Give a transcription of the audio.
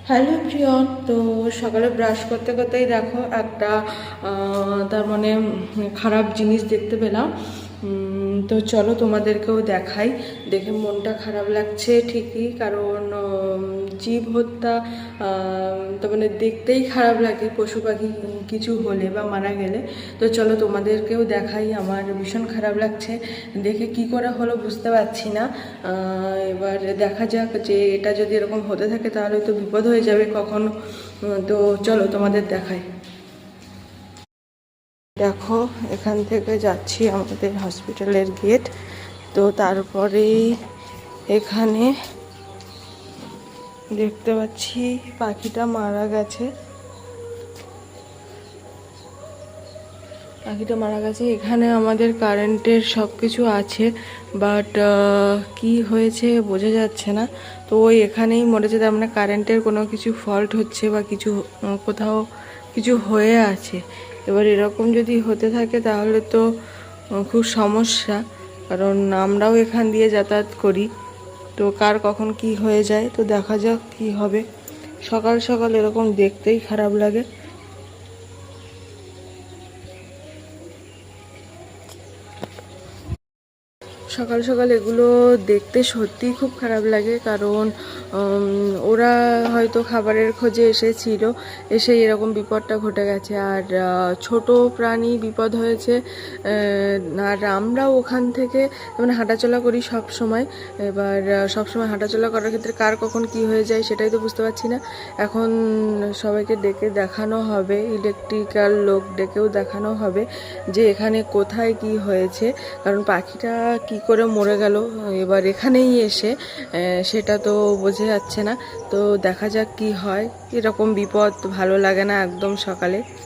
Hello প্রিয়ন, তো সকালে brush করতে করতেই দেখো একটা তার মানে খারাপ জিনিস দেখতে পেলাম। তো চলো তোমাদেরকেও দেখাই। দেখে মনটা খারাপ লাগছে ঠিকই, কারণ জীব হত্যা তার মানে দেখতেই খারাপ লাগে, পশু পাখি কিছু হলে বা মারা গেলে। তো চলো তোমাদেরকেও দেখাই, আমার ভীষণ খারাপ লাগছে দেখে, কি করে হলো বুঝতে পারছি না। এবার দেখা যাক, যে এটা যদি এরকম হতে থাকে তাহলে তো বিপদ হয়ে যাবে কখনো। তো চলো তোমাদের দেখাই। দেখো, এখান থেকে যাচ্ছি আমাদের হসপিটালের গেট। তো তারপরেই এখানে দেখতে পাচ্ছি পাখিটা মারা গেছে। এখানে আমাদের কারেন্টের সব কিছু আছে, বাট কি হয়েছে বোঝা যাচ্ছে না। তো ওই এখানেই মরেছে, তার মানে কারেন্টের কোনো কিছু ফল্ট হচ্ছে বা কিছু কোথাও কিছু হয়ে আছে। এবার এরকম যদি হতে থাকে তাহলে তো খুব সমস্যা, কারণ আমরাও এখান দিয়ে যাতায়াত করি। তো কার কখন কি হয়ে যায়, তো দেখা যাক কি হবে। সকাল সকাল এরকম দেখতেই খারাপ লাগে। সকাল সকাল এগুলো দেখতে সত্যিই খুব খারাপ লাগে, কারণ ওরা হয়তো খাবারের খোঁজে এসেছিল, এসে এরকম বিপদটা ঘটে গেছে। আর ছোট প্রাণী বিপদ হয়েছে। আর আমরাও ওখান থেকে মানে হাঁটাচলা করি সব সময়। এবার সব সময় হাঁটাচলা করার ক্ষেত্রে কার কখন কি হয়ে যায় সেটাই তো বুঝতে পারছি না। এখন সবাইকে ডেকে দেখানো হবে, ইলেকট্রিক্যাল লোক ডেকেও দেখানো হবে যে এখানে কোথায় কি হয়েছে, কারণ পাখিটা কি করে মরে গেল এবার এখানেই এসে, সেটা তো বোঝা যাচ্ছে না। তো দেখা যাক কি হয়। এরকম বিপদ ভালো লাগে না একদম সকালে।